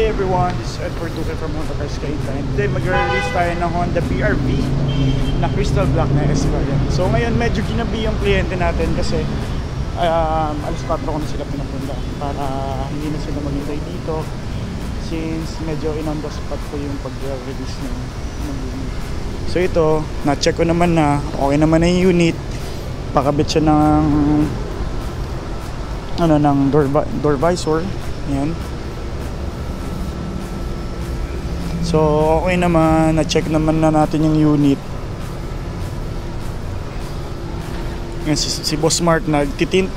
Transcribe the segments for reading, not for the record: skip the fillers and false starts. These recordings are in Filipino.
day everyone, this is Edward Duque from Honda Cars Kainta. And today mag-release tayo ng Honda BR-V na crystal black na S-Variant. So ngayon medyo ginabi yung kliyente natin kasi alas 4 ko na sila pinapunta para hindi na sila maghintay dito since medyo in-on the spot ko yung pag-release ng unit. So ito, na-check ko naman na okay naman na yung unit. Pakabit siya ng ng door visor. Yan. So okay naman, na-check naman na natin yung unit. Yan, si Boss Mark nagtitint.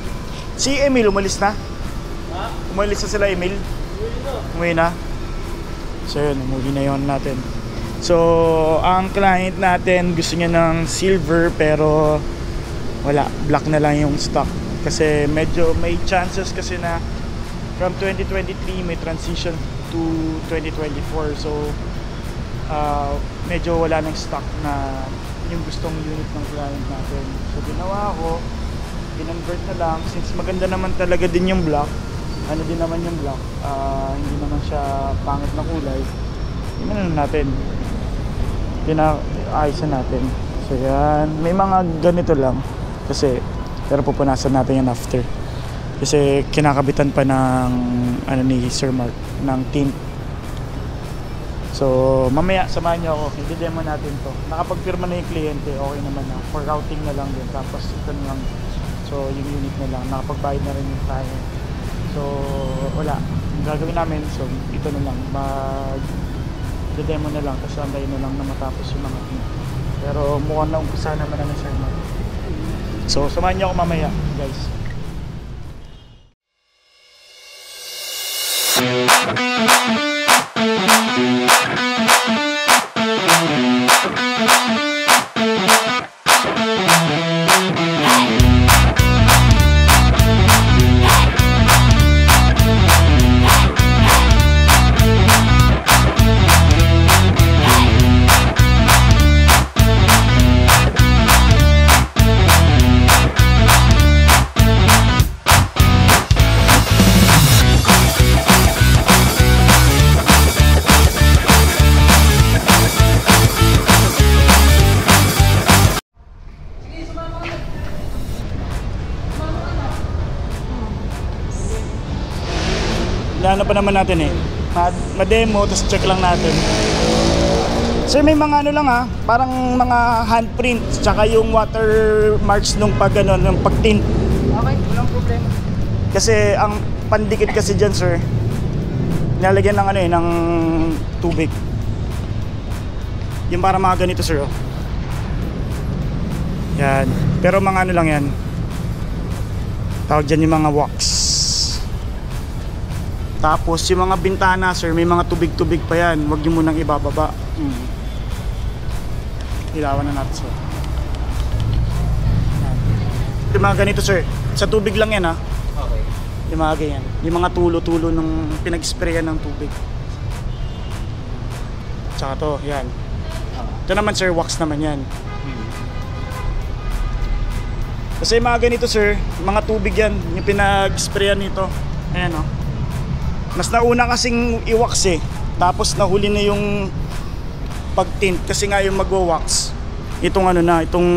Si Emil umalis na? Ha? Umalis na sila, Emil? Umuwi na? So yun, umuwi na yun natin. So ang client natin gusto niya ng silver pero wala, black na lang yung stock. Kasi medyo may chances kasi na from 2023 may transition to 2024. So medyo wala nang stock na yung gustong unit ng client natin. So ginawa ko, kinonvert na lang since maganda naman talaga din yung black. Ano din naman yung black, hindi naman siya pangit na kulay. Tingnan natin, pinaayos natin. So yan, may mga ganito lang kasi, pero pupunasan natin yan after kasi kinakabitan pa ng ni Sir Mark ng tint. So mamaya samahan niyo ako, i-demo natin to. Nakapagpirma na yung kliyente, okay naman na, for routing na lang din, tapos ito na lang. So yung unit na lang, nakapagbayad na rin yung tayo. So wala, yung gagawin namin, so ito na lang, mag-demo na lang, tapos antayin na lang na matapos yung mga tint. Pero mukhang na umpisa naman na Sir Mark. So samahan niyo ako mamaya guys. Ano pa naman natin ma-demo, tapos check lang natin. Sir, may mga ano lang parang mga handprint, tsaka yung watermarks nung nung pag-tint. Okay, walang problema. Kasi ang pandikit kasi dyan, sir, nilalagyan ng ng tubig. Yung para mga ganito, sir. Yan. Pero mga ano lang yan. Tawag dyan yung mga wax. Tapos yung mga bintana, sir, may mga tubig-tubig pa yan. Huwag nyo munang ibababa. Ilawan na natin, sir. Yung mga ganito, sir, sa tubig lang yan, Okay. Yung mga ganyan. Yung mga tulo-tulo nung pinag-sprayan ng tubig. Tsaka to, yan. Ito naman, sir, wax naman yan. Kasi yung mga ganito, sir, mga tubig yan. Yung pinag-sprayan nito. Ayan, Mas nauna kasing i-wax tapos nahuli na yung pag-tint kasi nga yung magwa-wax itong itong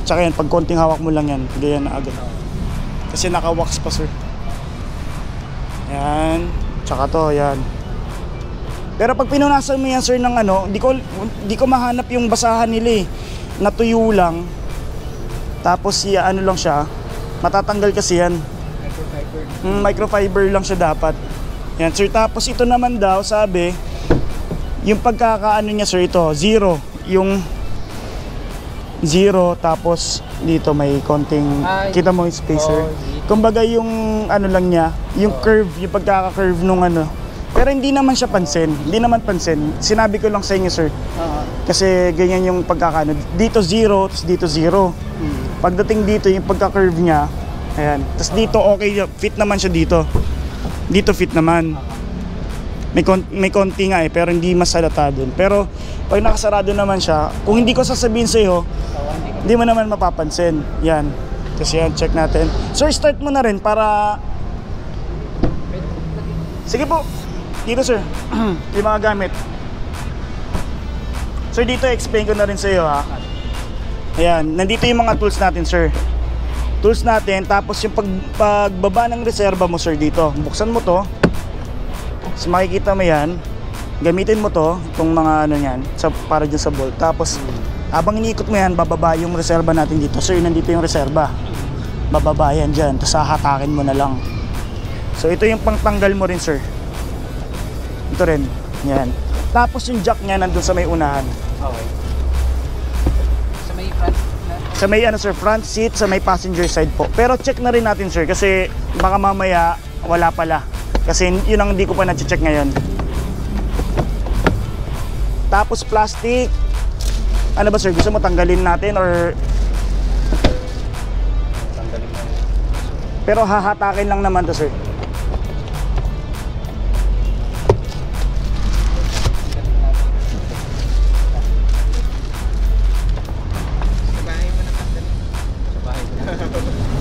tsaka yan, pag konting hawak mo lang yan, ganyan na agad kasi naka-wax pa, sir. Yan, tsaka to, yan. Pero pag pinunasan mo yan, sir, ng di ko mahanap yung basahan nila natuyo lang tapos lang siya, matatanggal kasi yan. Microfiber lang siya dapat. Yan, sir. Tapos ito naman daw, sabi, yung pagkakaano niya, sir, ito, 0. Yung 0, tapos dito may konting, kita mo yung spacer. Kumbaga yung lang niya, yung curve, yung pagkaka-curve nung Pero hindi naman siya pansin. Hindi naman pansin. Sinabi ko lang sa inyo, sir. Kasi ganyan yung pagkakaano. Dito 0, tapos dito 0. Pagdating dito, yung pagka-curve niya, ayan. Tapos dito okay, fit naman siya dito. Dito fit naman. May konti nga pero hindi masalata dun. Pero pag nakasarado naman siya, kung hindi ko sasabihin sa iyo, hindi mo naman mapapansin. Yan. Kasi yan, check natin. Sir, start mo na rin para Sige po. Dito sir, yung mga gamit. Sir, dito explain ko na rin sa iyo ha. Ayan, nandito yung mga tools natin sir. Tools natin, tapos yung pagbaba ng reserva mo sir dito. Buksan mo to. So makikita mo yan. Gamitin mo to, itong mga ano yan, para dyan sa bolt. Tapos, habang iniikot mo yan, bababa yung reserva natin dito. Sir, nandito yung reserva. Bababa yan dyan, tapos hahatakin mo na lang. So ito yung pangtanggal mo rin sir. Ito rin, yan. Tapos yung jack niya nandun sa may unahan. Okay. Sa may front na? Sa may ano sir, front seat, sa may passenger side po. Pero check na rin natin sir, kasi baka mamaya wala pala. Kasi yun ang hindi ko pa na-check ngayon. Tapos plastic. Ano ba sir, gusto mo tanggalin natin or... Tanggalin mo. Pero hahatakin lang naman to sir.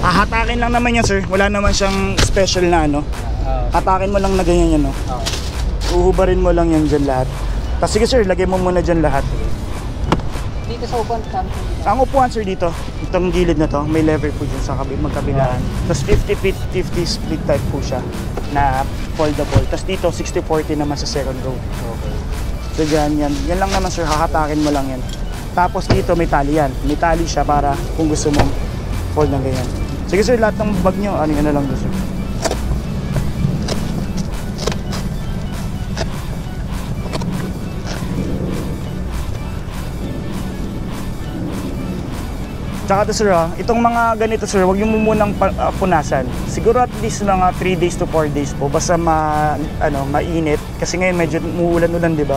Hahatakin lang naman yan sir. Wala naman siyang special na ano. Hatakin mo lang na ganyan yan no. Uhubarin mo lang yan dyan lahat. Tapos sige sir, lagay mo muna dyan lahat. Dito sa upuan, Ang upuan sir dito, itong gilid na to, may lever po dyan sa magkabilaan. Tapos 50-50 split type po siya na foldable. Tapos dito 60-40 naman sa second row. Okay. So dyan yan. Yan lang naman sir, hahatakin mo lang yan. Tapos dito may tali yan. May tali siya para kung gusto mong fold ng ganyan. Sige sir, lahat ng bag nyo, ano yun na lang doon sir. Tsaka to sir itong mga ganito sir, huwag nyo munang punasan. Siguro at least mga 3 days to 4 days po. Basta mainit. Kasi ngayon medyo umuulan-ulan, di ba?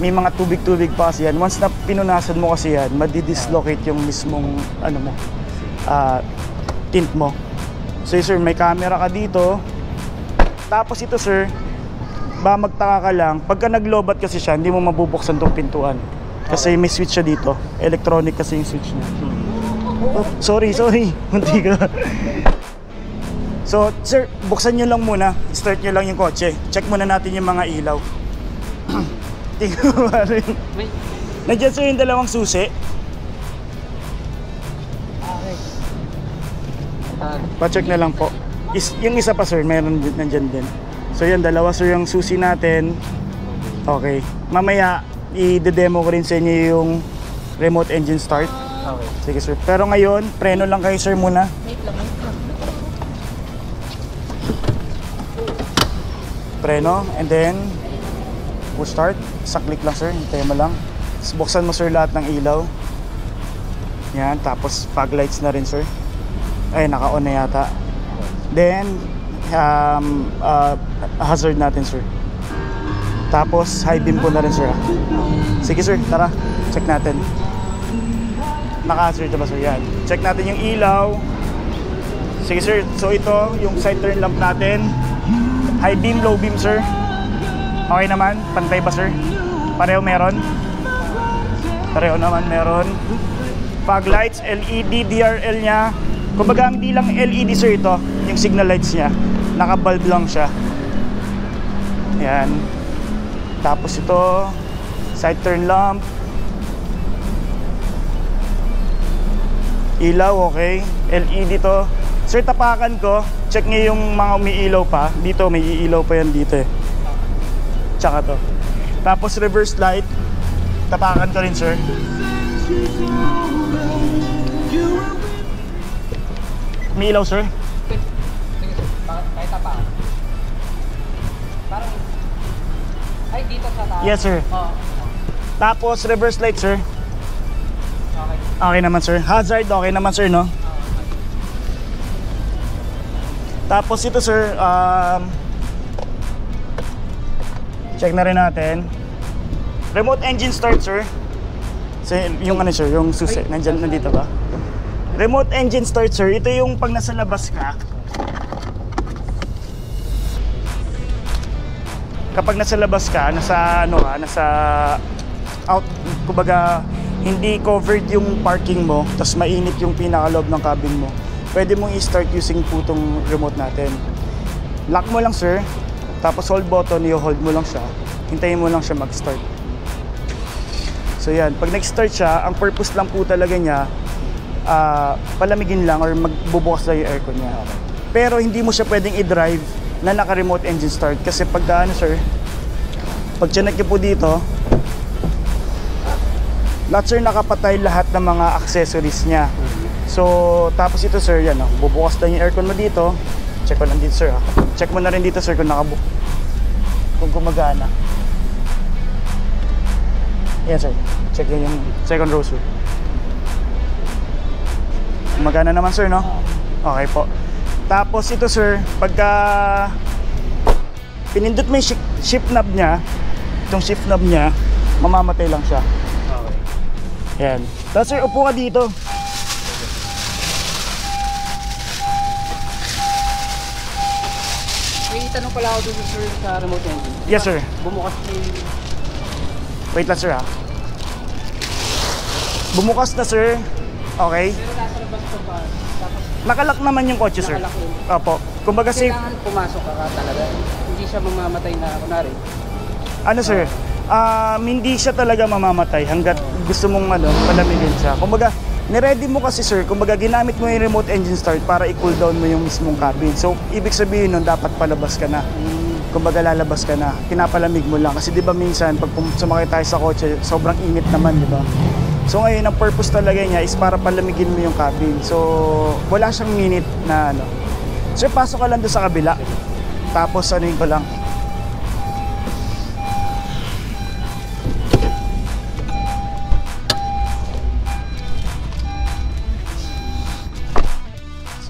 May mga tubig-tubig pa kasi yan. Once na pinunasan mo kasi yan, madidislocate yung mismong tint mo. So sir, may camera ka dito. Tapos ito sir, magtaka ka lang, pagka naglobat kasi siya, hindi mo mabubuksan tong pintuan. Kasi may switch siya dito. Electronic kasi yung switch niya. Oh, sorry. Hindi ka. So sir, buksan nyo lang muna. Start nyo lang yung kotse. Check muna natin yung mga ilaw. Tingnan mo rin. Nandiyan sir yung dalawang susi. Pa-check na lang po. Yung isa pa sir, meron nandyan din. So yan, dalawa sir yung susi natin. Okay. Mamaya, i-demo ko rin sa inyo yung remote engine start. Okay. Sige sir. Pero ngayon, preno lang kayo sir muna. Preno, and then push start. Isang click lang sir, hintayin mo lang. Tapos buksan mo sir lahat ng ilaw. Yan, tapos fog lights na rin sir. Ay, naka-on na yata. Then, hazard natin sir. Tapos, high beam po na rin sir. Sige sir, tara. Check natin. Naka-hazard na ba sir? Yan. Check natin yung ilaw. Sige sir, so ito, yung side turn lamp natin. High beam, low beam sir. Okay naman? Pantay ba sir? Pareho meron? Pareho naman meron. Fog lights, LED, DRL nya. Kumbaga hindi lang LED sir ito, yung signal lights niya. Naka-bulb lang siya. Ayan. Tapos ito, side turn lamp. Ilaw, okay. LED to. Sir, tapakan ko. Check niyo yung mga umiilaw pa. Dito, may iilaw pa yan dito eh. Tsaka to. Tapos reverse light. Tapakan ko rin sir. May ilaw sir? Sige sir, kahit pa. Parang, ay dito sa taas. Yes sir. Oo. Tapos reverse light sir. Okay. Okay naman sir. Hazard, okay naman sir no? Tapos ito sir, check na rin natin. Remote engine start sir. So, yung ano sir, yung susi, nandito ba? Remote engine start sir, ito yung pag nasa labas ka. Kapag nasa labas ka, nasa out, kumbaga hindi covered yung parking mo, tapos mainit yung pinakaloob ng cabin mo, pwede mong i-start using po itong remote natin. Lock mo lang sir, Tapos hold button, i-hold mo lang siya. Hintayin mo lang siya mag-start. So yan, pag nag-start siya, ang purpose lang po talaga niya, palamigin lang or magbubukas lang yung aircon niya. Pero hindi mo siya pwedeng i-drive na naka-remote engine start. Kasi pag sir, pag chinek niyo po dito, lahat sir nakapatay lahat ng mga accessories niya. So, tapos ito sir, yan bubukas lang yung aircon mo dito. Check ko lang dito sir ha. Check mo na rin dito sir kung kung gumagana. Yan sir, check yung second row sir. Gumagana naman sir, no? Okay po. Tapos ito sir, pagka pinindot mo yung shift knob niya, itong shift knob niya, mamamatay lang siya. Okay. Yan. Tapos sir, upo ka dito. May tanong pala ako doon sir sa remote engine. Yes sir. Bumukas yung... Wait lang sir ha. Bumukas na sir. Okay. Pero nasa labas ito pa. Tapos Nakalock naman yung kotse sir. nakalock yun. Opo. Kumbaga safe. Kailangan pumasok ka talaga. Hindi siya mamamatay na kunwari. Ano sir? Hindi siya talaga mamamatay hanggat gusto mong palamigin siya. Kumbaga, niready mo kasi sir, kumbaga ginamit mo yung remote engine start para i-cool down mo yung mismong cabin. So, ibig sabihin nun, dapat palabas ka na. Kumbaga, lalabas ka na. Pinapalamig mo lang. Kasi di ba minsan, pag sumakay tayo sa kotse, sobrang init naman, di ba? So, ngayon, ang purpose talaga niya is para palamigin mo yung cabin. So, wala siyang minute na Sir, pasok ka lang doon sa kabila. Tapos, ko lang.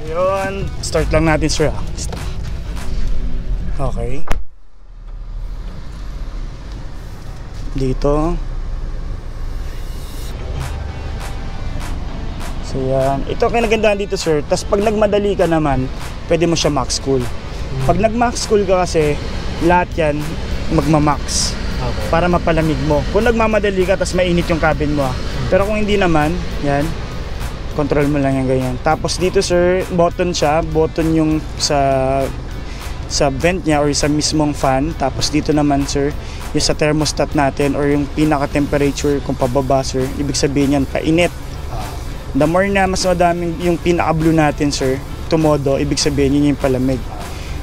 Yun, start lang natin sir. Okay. Dito. So yan. Ito ang kinagandahan dito sir. Tapos pag nagmadali ka naman, pwede mo siya max cool. Pag nag-max cool ka kasi, lahat yan magma-max. Okay. Para mapalamig mo. Kung nagmamadali ka, tapos mainit yung cabin mo. Pero kung hindi naman, yan. Control mo lang yung ganyan. Tapos dito sir, button siya. Button yung sa vent niya or sa mismong fan. Tapos dito naman sir, yung sa thermostat natin or yung pinaka-temperature kung pababa sir. Ibig sabihin yan, painit. The more na mas madaming yung pinaka-blue natin sir, tumodo, ibig sabihin yun yung palamig.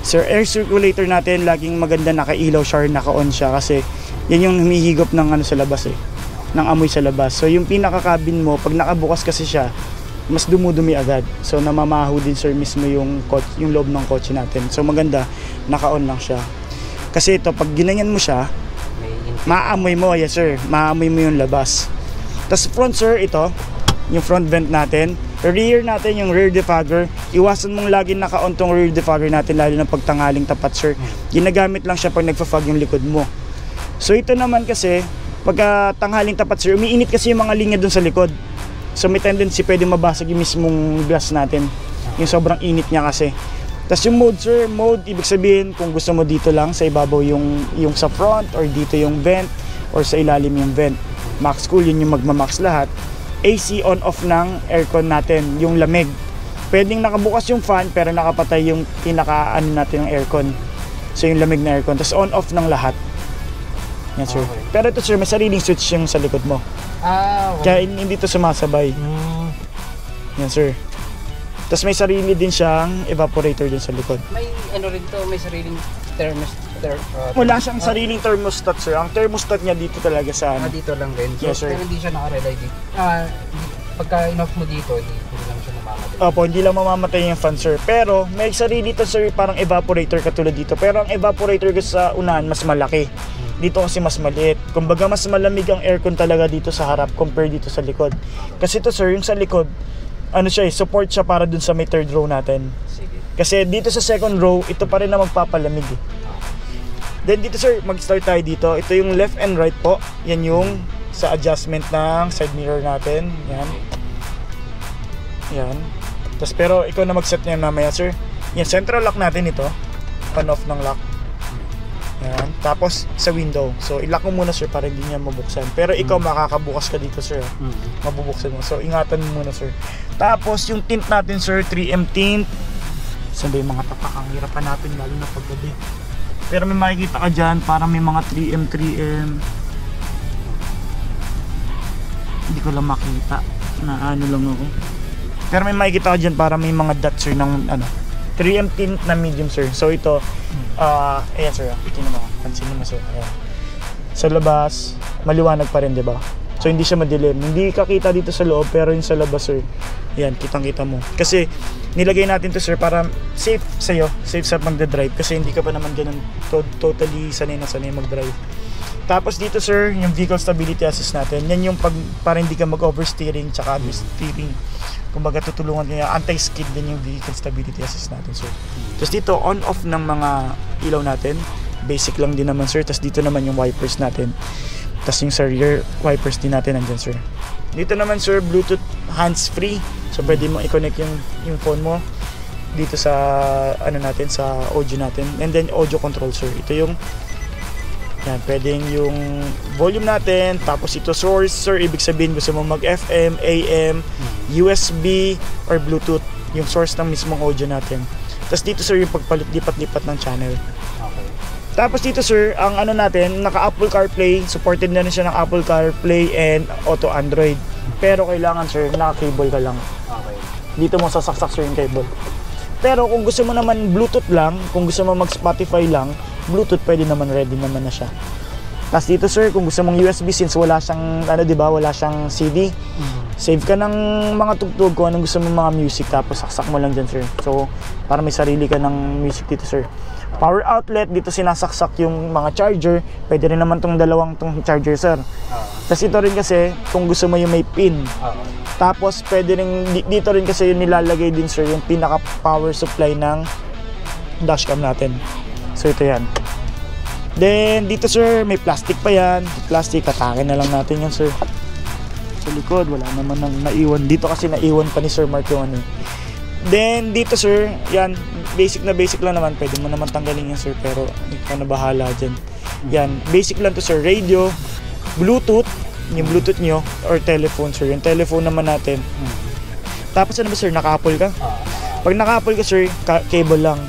Sir, air circulator natin, laging maganda nakailaw siya or naka-on siya kasi yan yung humihigop ng sa labas ng amoy sa labas. So yung pinaka-cabin mo, pag nakabukas kasi siya, mas dumudumi agad. So namamaho din sir mismo yung loob ng kotse natin. So maganda, naka-on lang siya. Kasi ito, pag ginanyan mo siya, maamoy mo, yes sir, maamoy mo yung labas. Tapos front sir, ito, yung front vent natin. Rear natin, yung rear defogger. Iwasan mong lagi naka-on tong rear defogger natin, lalo na pagtanghaling tapat sir. Ginagamit lang siya pag nagpa-fog yung likod mo. So ito naman kasi, pagka tanghaling tapat sir, umiinit kasi yung mga linya dun sa likod. So may tendency pwede mabasag yung mismong glass natin. Yung sobrang init niya kasi. Tapos yung mode sir, mode ibig sabihin kung gusto mo dito lang sa ibabaw yung sa front or dito yung vent or sa ilalim yung vent. Max cool, yun yung magma-max lahat. AC on off ng aircon natin, yung lamig. Pwedeng nakabukas yung fan pero nakapatay yung natin ng aircon. So yung lamig na aircon. Tapos on off ng lahat. Yan sir. Okay. Pero ito sir, may sariling switch yung sa likod mo. Okay. Kaya hindi to sumasabay. Yan sir. Tapos may sarili din siyang evaporator din sa likod. May rin to, may sariling thermostat. Wala siyang sariling thermostat sir. Ang thermostat niya dito talaga sa Dito lang din. So, Yes, sir. pero hindi siya naka-relay dito. Pagka in-off mo dito, hindi lang siya namamatay. Opo, hindi lang mamamatay yung fan sir. Pero may sarili to sir, parang evaporator katulad dito. Pero ang evaporator ko sa unahan mas malaki. Dito kasi mas maliit. Kumbaga mas malamig ang aircon talaga dito sa harap compare dito sa likod. Kasi to sir, yung sa likod, support siya para dun sa may third row natin. Sige. Kasi dito sa second row, ito pa rin na magpapalamig. Then dito sir, mag-start tayo dito. Ito yung left and right po. Yan yung sa adjustment ng side mirror natin. Yan. Yan. Tapos pero ikaw na mag-set niya mamaya sir. Yan, central lock natin ito. On-off ng lock. Yan. Tapos sa window. So i-lock mo muna sir para hindi niya mabuksan. Pero ikaw makakabukas ka dito sir. Mabubuksan mo. So ingatan mo muna sir. Tapos yung tint natin sir, 3M tint. Saan ba yung mga tapak? Ang hirapan natin lalo na paggabi. Pero may makikita ka dyan, parang may mga 3M. Hindi ko lang makita. Na ano lang ako. Pero may makikita ka dyan, parang may mga dots sir ng ano. 3M tint na medium sir. So ito, ayan sir, tingnan mo. Pansinin mo sir. Ayan. Sa labas, maliwanag pa rin, di ba? So hindi siya madilim. Hindi kakita dito sa loob, pero yung sa labas sir, yan, kitang-kita mo. Kasi nilagay natin to sir para safe sa'yo, safe sa magdadrive. Kasi hindi ka pa naman ganun totally sanay na sanay magdrive. Tapos dito sir, yung vehicle stability assist natin. Yan yung para hindi ka mag-oversteering tsaka understeering. Kumbaga tutulungan niya, anti-skid din yung vehicle stability assist natin sir. Tapos dito, on-off ng mga ilaw natin. Basic lang din naman sir. Tapos dito naman yung wipers natin. Tapos yung sir, rear wipers din natin nandyan sir. Dito naman sir, Bluetooth hands-free. So pwede mo i-connect yung phone mo dito sa ano natin, sa audio natin. And then audio control sir. Ito yung yan, pwedeng yung volume natin. Tapos ito source sir, ibig sabihin gusto mo mag FM, AM, USB or Bluetooth, yung source ng mismong audio natin. Tapos dito sir, yung pagpalit-lipat-lipat ng channel. Okay. Tapos dito sir, ang ano natin, naka Apple CarPlay, supported na rin siya ng Apple CarPlay and Auto Android. Pero kailangan sir, naka-cable ka lang. Okay. Dito mo sasaksak sir yung cable. Pero kung gusto mo naman Bluetooth lang, kung gusto mo mag Spotify lang, Bluetooth pwede naman, ready naman na siya. Tapos dito sir, kung gusto mong USB, since wala siyang, ano diba, wala siyang CD, save ka ng mga tugtog kung anong gusto mong mga music, tapos saksak mo lang dyan sir. So, para may sarili ka ng music dito sir. Power outlet, dito sinasaksak yung mga charger, pwede rin naman tong dalawang tong charger sir. Tapos ito rin kasi, kung gusto mo yung may pin. Tapos pwede rin, dito rin kasi yung nilalagay din sir, yung pinaka power supply ng dashcam natin. So ito yan. Then dito sir, may plastic pa yan. Plastic, atake na lang natin yan sir. Sa likod, wala naman nang naiwan. Dito kasi naiwan pa ni Sir Mark yung ano. Then dito sir, yan, basic na basic lang naman. Pwede mo naman tanggalin yan sir, pero ikaw na bahala dyan. Yan, basic lang to sir. Radio, Bluetooth, yung Bluetooth nyo, or telephone sir. Yung telephone naman natin. Tapos ano ba sir, naka-Apple ka? Pag naka-Apple ka sir, cable lang.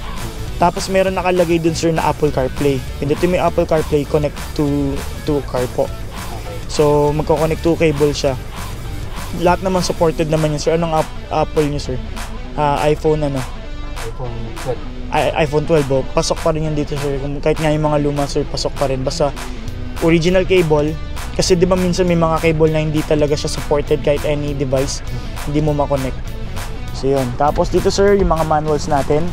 Tapos meron nakalagay dun sir na Apple CarPlay. Pindutin mo yung Apple CarPlay, connect to car po. So magko-connect to cable siya. Lahat naman supported naman yun sir. Anong Apple nyo sir? iPhone ano? iPhone 12 oh. Pasok pa rin yan dito sir. Kahit nga yung mga luma sir, pasok pa rin. Basta original cable. Kasi di ba minsan may mga cable na hindi talaga siya supported kahit any device. Hindi mo makonect. So yun. Tapos dito sir, yung mga manuals natin.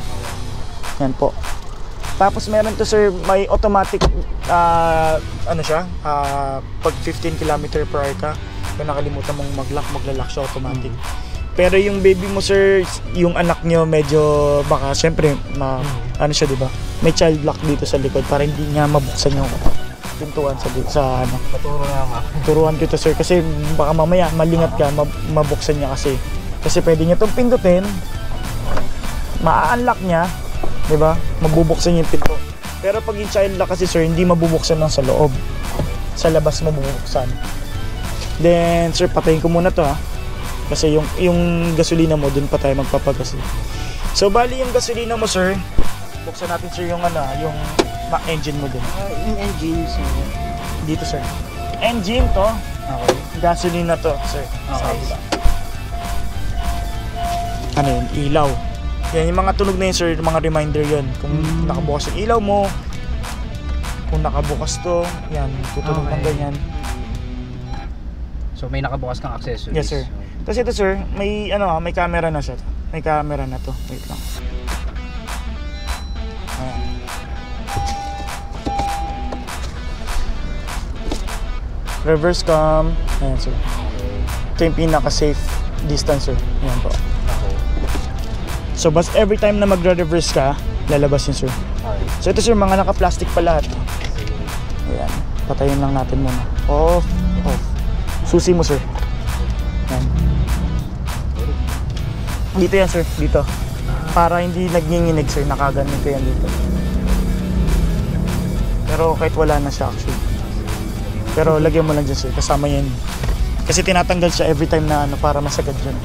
Yan po. Tapos meron to sir, may automatic ano siya, pag 15 km per hour ka, kung nakalimutan mong maglalak siya automatic. Pero yung baby mo sir, yung anak nyo medyo baka syempre ano siya, di ba? May child lock dito sa likod para hindi niya mabuksan yung pintuan sa ano. Paturo na nga. Turuan ko ito sir kasi baka mamaya malingat ka, mabuksan niya kasi. Kasi pwede niya itong pindutin, ma-unlock niya, di ba? Mabubuksan yung pinto. Pero pag yung child lock kasi sir, hindi mabubuksan lang sa loob. Sa labas mabubuksan. Then sir, patayin ko muna to ha. Kasi yung gasolina mo, dun pa tayo magpapagas. So bali yung gasolina mo sir, buksan natin sir yung ano, yung engine mo dun. Yung engine sir. Dito sir. Engine to. Okay. Gasolina to sir. Okay. Ano yun? Ilaw. Yan, yung mga tunog na yun sir, yung mga reminder yun. Kung nakabukas yung ilaw mo, kung nakabukas to, yan, tutunog ng ganyan. So may nakabukas kang accessories. Yes sir. Tapos ito sir, may ano, may camera na siya. May camera na to. Wait lang. Ayan. Reverse cam. Ayan sir. Ito yung pinaka-safe distance sir. Ayan po. So bas every time na magre-reverse ka, lalabas yun sir. Okay. So ito sir, mga naka-plastic pa lahat. Ayan. Patayin lang natin muna. Off. Off. Susi mo sir. Ayan. Dito yan sir, dito. Para hindi nagnginginig sir, nakaganito yan dito. Pero kahit wala na siya actually. Pero lagyan mo lang dyan sir, kasama yan. Kasi tinatanggal siya every time na ano, para masagad dyan.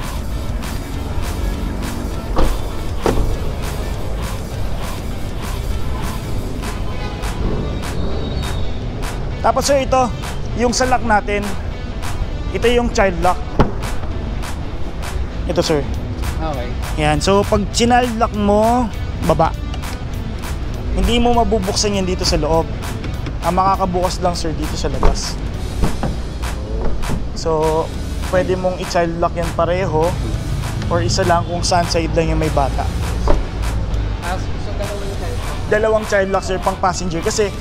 Tapos sir, ito, yung sa lock natin, ito yung child lock. Ito sir. Okay. Yan, so pag child lock mo, baba. Hindi mo mabubuksan yan dito sa loob. Ang makakabukas lang sir dito sa labas. So, pwede mong i-child lock yan pareho or isa lang kung saan side lang yung may bata. So Dalawang child lock sir pang passenger kasi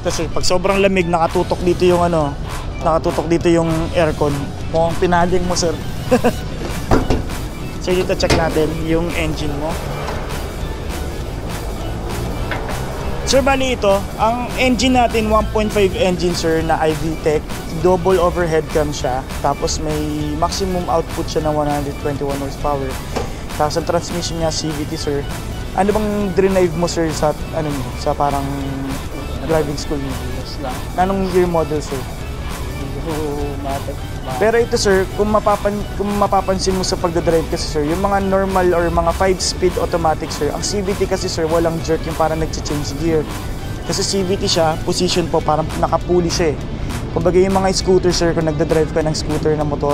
ito sir, pag sobrang lamig nakatutok dito yung nakatutok dito yung aircon. Mukhang pinaling mo sir. So dito check natin yung engine mo. Sir, bali ito, ang engine natin 1.5 engine sir na iVTEC, double overhead cam siya, tapos may maximum output siya ng 121 horsepower. Tapos ang transmission niya CVT sir. Ano bang drive mo sir sa sa parang driving school niyo? Anong year model sir? Pero ito sir, kung mapapansin mo sa pagdadrive kasi sir, yung mga normal or mga 5-speed automatic sir, ang CVT kasi sir, walang jerk yung parang nag-change gear. Kasi CVT siya, position po, parang nakapuli siya eh. Kumbaga yung mga scooter sir, kung nagdadrive ka ng scooter na motor,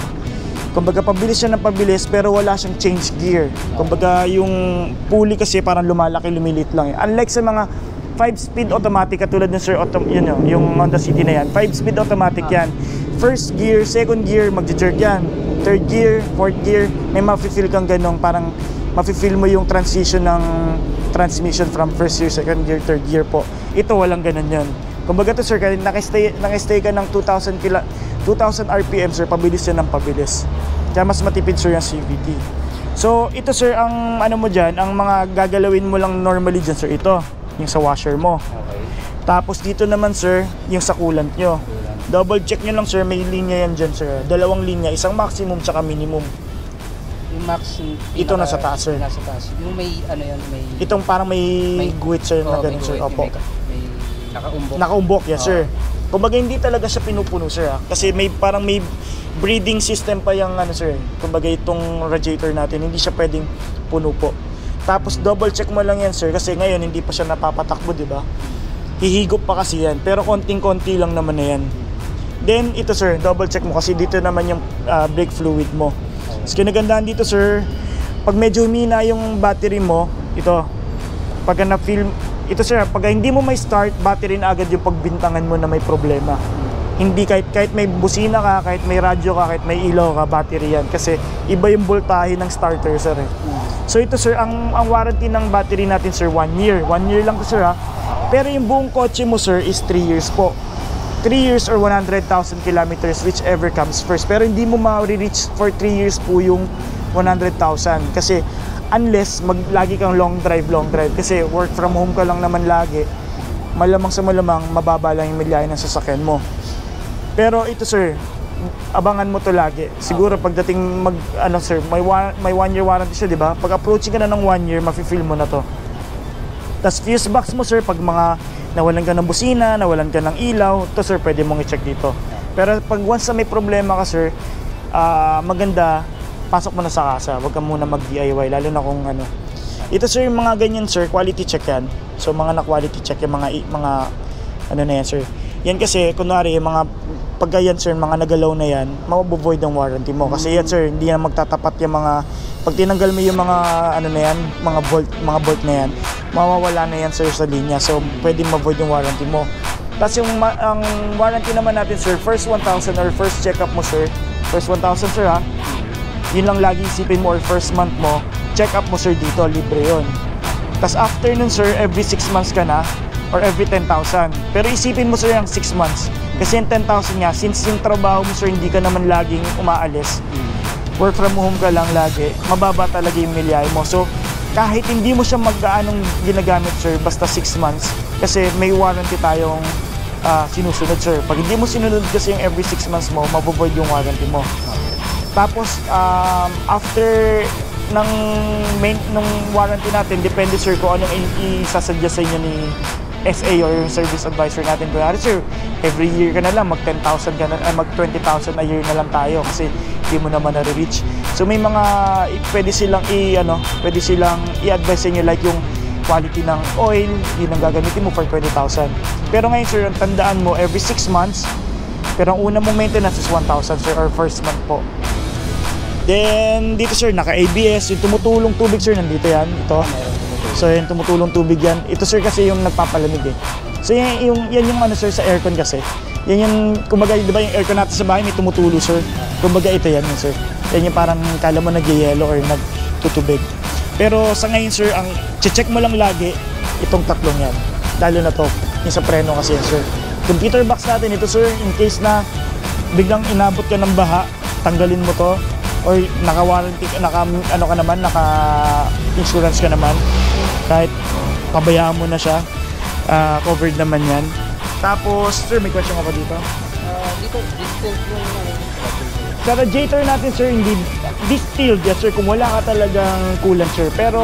kumbaga pabilis siya ng pabilis pero wala siyang change gear. Kumbaga yung pulley kasi parang lumalaki, lumilit lang eh. Unlike sa mga 5-speed automatic katulad ng sir, yung Honda City na yan, 5-speed automatic yan. First gear, second gear, magja-jerk yan. Third gear, fourth gear, may mafe-feel kang ganong, parang mafe-feel mo yung transition ng transmission from first gear, second gear, third gear po. Ito, walang ganon yun. Kumbaga to sir, nakistay ka ng 2,000 RPM sir, pabilis yan ng pabilis. Kaya mas matipid sir yung CVT. So, ito sir, ang ano mo dyan, ang mga gagalawin mo lang normally dyan sir, ito, yung sa washer mo. Okay. Tapos dito naman sir, yung sa coolant nyo. Double check nyo lang sir, may linya yan dyan sir. Dalawang linya, isang maximum tsaka minimum. Yung max, ito nasa taas sir. Nasa taas. Yung may ano yan, may... Itong parang may guhit sir na ganun sir. Opo. May nakaumbok. Nakaumbok, yes sir. Kumbaga hindi talaga siya pinupuno sir ha. Kasi may parang may breathing system pa yung sir. Kumbaga itong radiator natin, hindi siya pwedeng puno po. Tapos double check mo lang yan sir, kasi ngayon hindi pa siya napapatakbo, di ba? Hihigop pa kasi yan, pero konting-konti lang naman na yan. Then ito sir, double check mo kasi dito naman yung brake fluid mo. So kinagandaan dito sir, pag medyo humina yung battery mo, ito, pag na-feel, ito sir, pag hindi mo may start, battery na agad yung pagbintangan mo na may problema. Hindi kahit may busina ka, kahit may radyo ka, kahit may ilaw ka, battery yan. Kasi iba yung voltahe ng starter sir eh. So ito sir, ang warranty ng battery natin sir, 1 year. 1 year lang to sir ha. Pero yung buong kotse mo sir is 3 years po. 3 years or 100,000 kilometers, whichever comes first. Pero hindi mo ma-reach for 3 years po yung 100,000. Kasi unless lagi kang long drive. Kasi work from home ka lang naman lagi. Malamang sa malamang, mababa lang yung milyahe ng sasakyan mo. Pero ito sir, abangan mo to lagi. Siguro pagdating sir, may 1 year warranty siya, di ba? Pag approaching ka na ng 1 year, mafe-feel mo na to. Tas fuse box mo sir, pag mga nawalan ka ng busina, nawalan ka ng ilaw, to sir, pwede mong i-check dito. Pero pag once na may problema ka sir, maganda, pasok mo na sa kasa. Huwag ka muna mag-DIY, lalo na kung Ito sir, yung mga ganyan sir, quality check yan. So mga na-quality check, yung mga na yan sir. Yan kasi, kunwari, yung mga pag yan sir, mga nagalaw na yan, mabuvoid ang warranty mo. Kasi yan sir, hindi na magtatapat yung mga, pag tinanggal mo yung mga na yan, mga bolt na yan, mawawala na yan sir sa linya. So pwede ma-void yung warranty mo. Tapos yung ang warranty naman natin sir, first 1,000 or first check up mo sir, first 1,000 sir ha, yun lang lagi isipin mo, or first month mo, check up mo sir dito, libre yun. Tapos after nun sir, every 6 months ka na, or every 10,000. Pero isipin mo sir yung 6 months. Kasi yung 10,000 nga, since yung trabaho mo sir, hindi ka naman laging umaalis, work from home ka lang lagi, mababa talaga yung milyahe mo. So kahit hindi mo siya mag-aanong ginagamit sir, basta 6 months, kasi may warranty tayong sinusunod sir. Pag hindi mo sinunod kasi yung every 6 months mo, mabuvoid yung warranty mo. Tapos after nung warranty natin, depende sir kung anong isasuggest sa inyo ni SA or yung service advisor natin. Kaya sir, every year ka na lang, mag 10,000 ka na, mag 20,000 a year na lang tayo kasi hindi mo naman na-reach. So may mga pwede silang i-advise sa inyo, like yung quality ng oil, yun ang gagamitin mo for 20,000. Pero ngayon sir, ang tandaan mo, every 6 months, pero ang una mong maintenance is 1,000 sir, or first month po. Then, dito sir, naka-ABS, yung tumutulong tubig sir, nandito yan, ito. So, yung tumutulong tubig yan. Ito sir kasi yung nagpapalamig eh. So, yan yung ano sir, sa aircon kasi. Yan yung, kumbaga, di ba yung aircon natin sa bahay may tumutulo sir. Kumbaga, ito yan sir. Yan yung parang kala mo nag-yellow or nagtutubig. Pero sa ngayon sir, ang check mo lang lagi itong tatlong yan. Lalo na to, yung sa preno kasi yan sir. Computer box natin, ito sir, in case na biglang inabot ka ng baha, tanggalin mo to. Or naka-warranty, ano ka naman, naka-insurance ka naman. Kahit pabayaan mo na siya, covered naman yan. Tapos, sir, may question ka pa dito? Dito yung Sa radiator natin, sir, hindi distilled, yes, sir, kung wala ka talagang coolant, sir. Pero,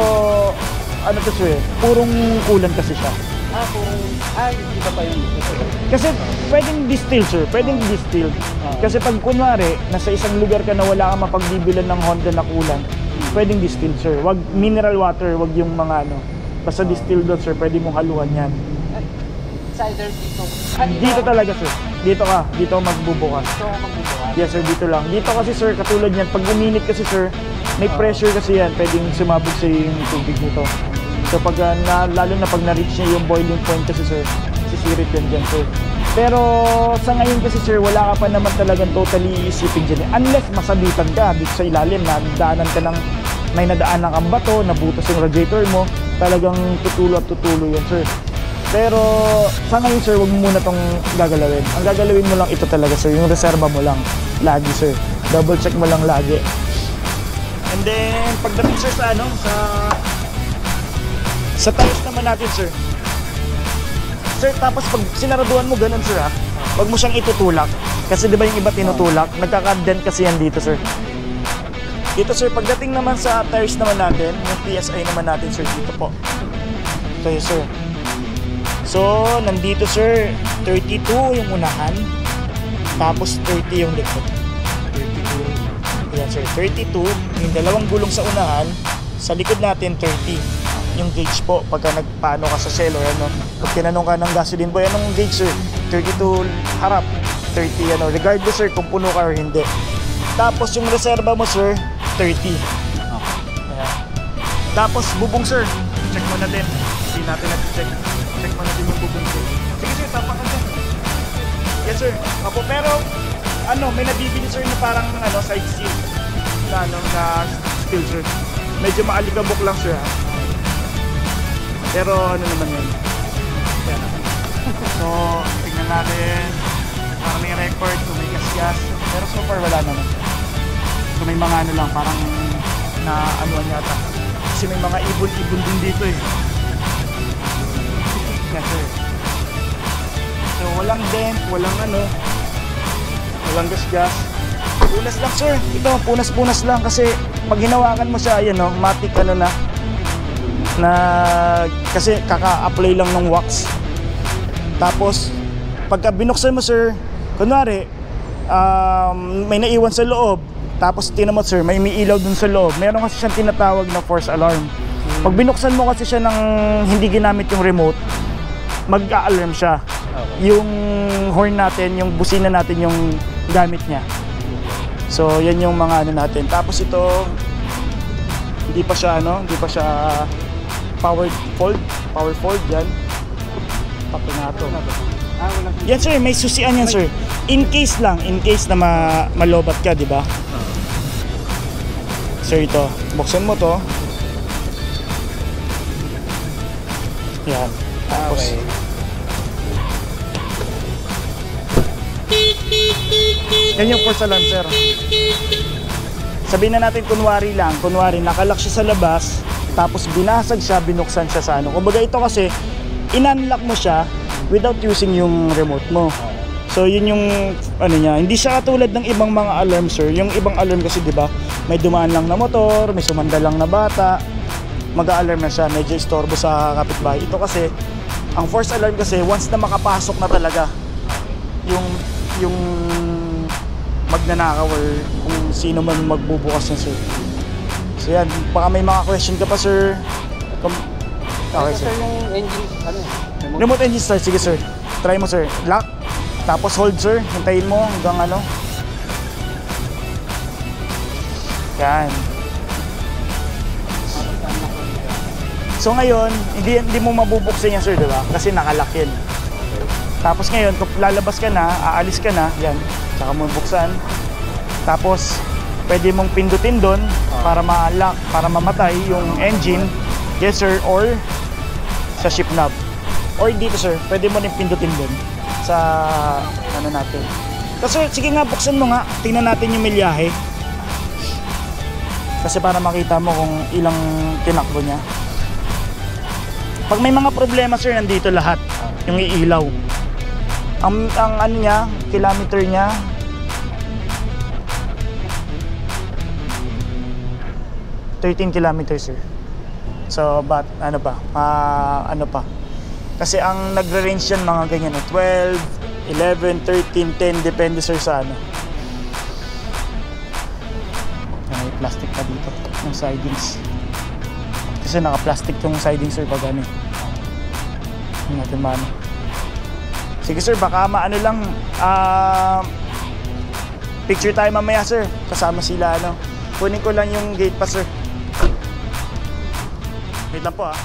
ano to, sir, purong coolant kasi siya. hindi pa yung Kasi pwedeng distill, sir, pwedeng distill. Kasi pag kunwari, nasa isang lugar ka na wala kang mapagbibilan ng Honda na coolant, pwedeng distill, sir. Wag mineral water, wag yung mga ano. Basta distill doon, sir, pwede mong haluan yan. cider dito. Dito talaga, sir. Dito ka magbubukas. Dito ako magbubukas. Yes, sir, dito lang. Dito kasi, sir, katulad yan, pag uminit kasi, sir, may pressure kasi yan, pwedeng sumabog sa yung tubig nito. So pag lalo na pag na-reach niya yung boiling point kasi, sir, sisirit yan dyan, sir. Pero sa ngayon kasi, sir, wala ka pa naman talagang totally iisipin dyan. Unless masabitan ka dito sa ilalim, nadaanan ka ng may nadaanan kang bato, nabutas yung radiator mo, talagang tutulo at tutulo yan, sir. Pero sa ngayon, sir, wag mo muna tong gagalawin. Ang gagalawin mo lang ito talaga, sir, yung reserva mo lang lagi, sir. Double check mo lang lagi. And then pagdating, sir, sa ano, sa tires naman natin, sir. Sir, tapos pag sinaraduhan mo ganun, sir, ha, wag mo siyang itutulak. Kasi di ba yung iba tinutulak? Nagkaka-dent kasi yan dito, sir. Dito, sir, pagdating naman sa tires naman natin, yung PSI naman natin, sir, dito po. Ito yun, sir. So, nandito, sir, 32 yung unahan, tapos 30 yung likod. 32. Yan, sir, 32, yung dalawang gulong sa unahan, sa likod natin, 30. Yung gauge po, pagka nagpaano ka sa shell or ano, pag tinanong ka ng gasoline boy, anong gauge, sir? 32 harap, 30 ano, regardless, sir, kung puno ka or hindi. Tapos yung reserva mo, sir, 30. Ayan. Tapos bubong, sir, check mo na din. Hindi natin nag-check. Check mo na din yung bubong, sir. Sige, sir, tapak ka dyan. Yes, sir. Apo, pero ano, may nabibili, sir, na parang ano, side seal na, ano, na steel, sir. Medyo maalikabok lang, sir, ha? Pero ano naman yun. So, tingnan natin. Parang may record, kung may gas-gas. Pero so far wala naman. So may mga ano lang, parang na anuan yata. Kasi may mga ibon-ibon din dito eh. Yes, sir. So walang dent, walang ano, walang gas-gas. Punas lang, sir. Ito, punas-punas lang kasi pag hinawakan mo siya, ayan, no, matic ano na kasi kaka-apply lang ng wax. Tapos pagka binuksan mo, sir, kunwari may naiwan sa loob, tapos tinamot, sir, may umiilaw dun sa loob, meron kasi siyang tinatawag na force alarm. Pag binuksan mo kasi siya ng hindi ginamit yung remote, mag-a-alarm siya. Yung horn natin, yung busina natin yung gamit niya. So yan yung mga ano natin. Tapos ito, hindi pa siya power fold yan. Pato na ito. Yan, sir, may susian yan, sir. In case na malobat ka, di ba? Sir, ito, buksan mo to. Yan. Tapos yan yung force alarm, sir. Sabihin na natin kunwari nakalock siya sa labas, tapos binasag siya, binuksan siya sa ano. Kumbaga ito kasi in-unlock mo siya without using yung remote mo. So yun yung ano niya, hindi siya katulad ng ibang mga alarm, sir. Yung ibang alarm kasi, 'di ba? May dumaan lang na motor, may sumanda lang na bata, mag-a-alarm na siya, medyo istorbo sa kapitbahay. Ito kasi ang force alarm kasi once na makapasok na talaga yung magnanakaw or kung sino man magbubukas niya, sir. So yan, baka may mga question ka pa, sir. Okay, Ito, sir. sir, yung engine, ano eh. Remote engine start. Sige, sir. Try mo, sir. Lock. Tapos hold, sir. Hintayin mo hanggang ano. Yan. So ngayon, hindi mo mabubuksan yan, sir, di ba? Kasi nakalock yan. Tapos ngayon, kung lalabas ka na, aalis ka na, yan. Saka mo buksan. Tapos, pwede mong pindutin doon para ma-lock, para mamatay yung engine. Yes, sir. Or sa shift knob. Or dito, sir. Pwede mo rin pindutin doon sa ano natin. Kasi sige nga, buksan mo nga. Tingnan natin yung milyahe. Kasi para makita mo kung ilang tinakbo niya. Pag may mga problema, sir, nandito lahat. Yung iilaw. Ang ano niya, kilometer niya, 13 kilometers, sir. So, but ano pa? Ano pa? Kasi ang nagre-range yan mga ganyan, 12, 11, 13, 10, depende, sir, sa ano. May plastic pa dito, yung sidings. Kasi naka-plastic yung sidings, sir, pag ano. Hindi natin maano. Sige, sir, baka maano lang, picture tayo mamaya, sir. Kasama sila, ano. Kunin ko lang yung gate pass, sir. Wait lang po, ah.